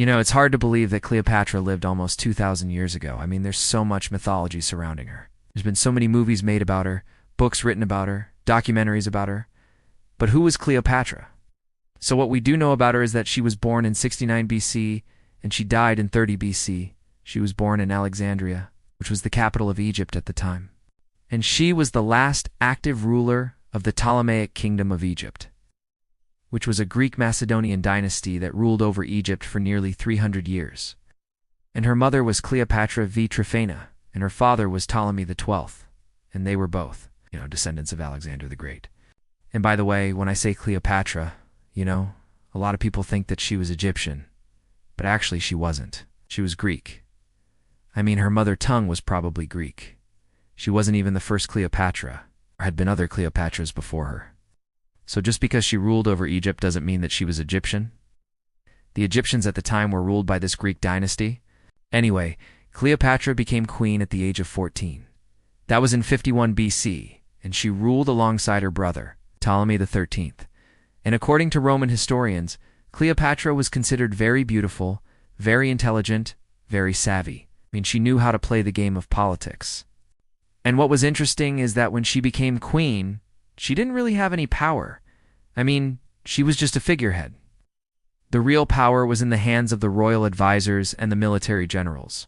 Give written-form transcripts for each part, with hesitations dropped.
It's hard to believe that Cleopatra lived almost 2,000 years ago. I mean, there's so much mythology surrounding her. There's been so many movies made about her, books written about her, documentaries about her. But who was Cleopatra? So what we do know about her is that she was born in 69 BC and she died in 30 BC. She was born in Alexandria, which was the capital of Egypt at the time. And she was the last active ruler of the Ptolemaic kingdom of Egypt, which was a Greek Macedonian dynasty that ruled over Egypt for nearly 300 years. And her mother was Cleopatra v. Tryphena, and her father was Ptolemy XII, and they were both, descendants of Alexander the Great. And by the way, when I say Cleopatra, a lot of people think that she was Egyptian, but actually she wasn't. She was Greek. I mean, her mother tongue was probably Greek. She wasn't even the first Cleopatra. There had been other Cleopatras before her. So just because she ruled over Egypt doesn't mean that she was Egyptian. The Egyptians at the time were ruled by this Greek dynasty. Anyway, Cleopatra became queen at the age of 14. That was in 51 BC, and she ruled alongside her brother, Ptolemy XIII. And according to Roman historians, Cleopatra was considered very beautiful, very intelligent, very savvy. I mean, she knew how to play the game of politics. And what was interesting is that when she became queen, she didn't really have any power. I mean, she was just a figurehead. The real power was in the hands of the royal advisors and the military generals.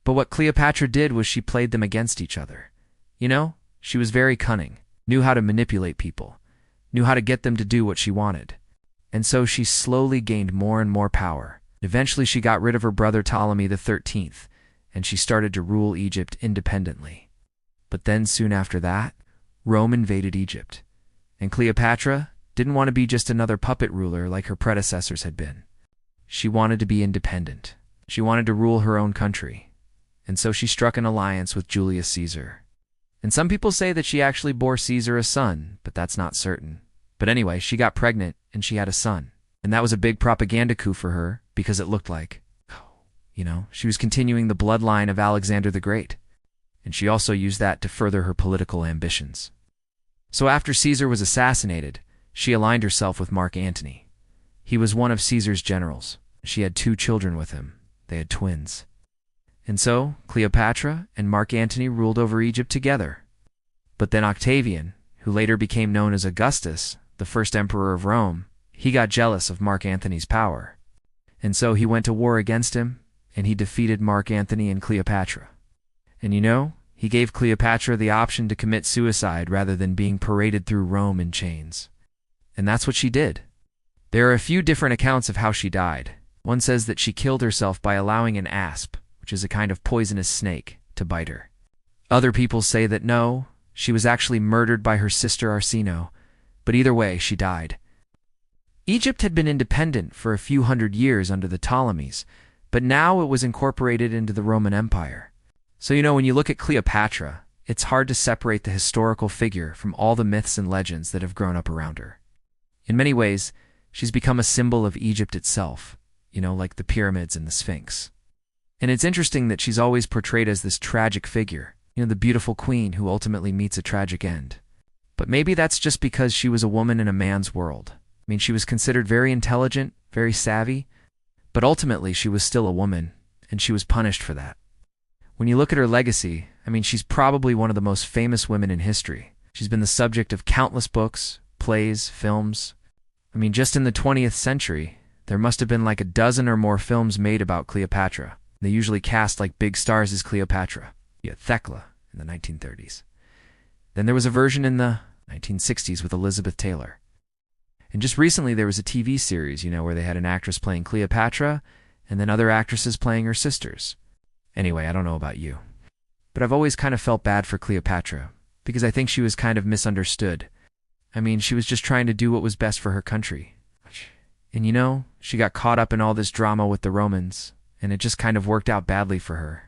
But what Cleopatra did was she played them against each other. She was very cunning, knew how to manipulate people, knew how to get them to do what she wanted. And so she slowly gained more and more power. Eventually she got rid of her brother Ptolemy XIII, and she started to rule Egypt independently. But then soon after that, Rome invaded Egypt, and Cleopatra didn't want to be just another puppet ruler like her predecessors had been. She wanted to be independent. She wanted to rule her own country, and so she struck an alliance with Julius Caesar. And some people say that she actually bore Caesar a son, but that's not certain. But anyway, she got pregnant and she had a son, and that was a big propaganda coup for her because it looked like, she was continuing the bloodline of Alexander the Great. And she also used that to further her political ambitions. So after Caesar was assassinated, she aligned herself with Mark Antony. He was one of Caesar's generals. She had 2 children with him. They had twins. And so Cleopatra and Mark Antony ruled over Egypt together. But then Octavian, who later became known as Augustus, the first emperor of Rome, he got jealous of Mark Antony's power. And so he went to war against him, and he defeated Mark Antony and Cleopatra. And he gave Cleopatra the option to commit suicide rather than being paraded through Rome in chains. And that's what she did. There are a few different accounts of how she died. One says that she killed herself by allowing an asp, which is a kind of poisonous snake, to bite her. Other people say that no, she was actually murdered by her sister Arsinoe, but either way, she died. Egypt had been independent for a few hundred years under the Ptolemies, but now it was incorporated into the Roman Empire. So when you look at Cleopatra, it's hard to separate the historical figure from all the myths and legends that have grown up around her. In many ways, she's become a symbol of Egypt itself, like the pyramids and the Sphinx. And it's interesting that she's always portrayed as this tragic figure, the beautiful queen who ultimately meets a tragic end. But maybe that's just because she was a woman in a man's world. I mean, she was considered very intelligent, very savvy, but ultimately she was still a woman, and she was punished for that. When you look at her legacy, she's probably one of the most famous women in history. She's been the subject of countless books, plays, films. Just in the 20th century, there must have been like a dozen or more films made about Cleopatra. They usually cast like big stars as Cleopatra. You had Thecla in the 1930s. Then there was a version in the 1960s with Elizabeth Taylor. And just recently there was a TV series, where they had an actress playing Cleopatra and then other actresses playing her sisters. Anyway, I don't know about you, but I've always kind of felt bad for Cleopatra because I think she was kind of misunderstood. She was just trying to do what was best for her country. And she got caught up in all this drama with the Romans, and it just kind of worked out badly for her.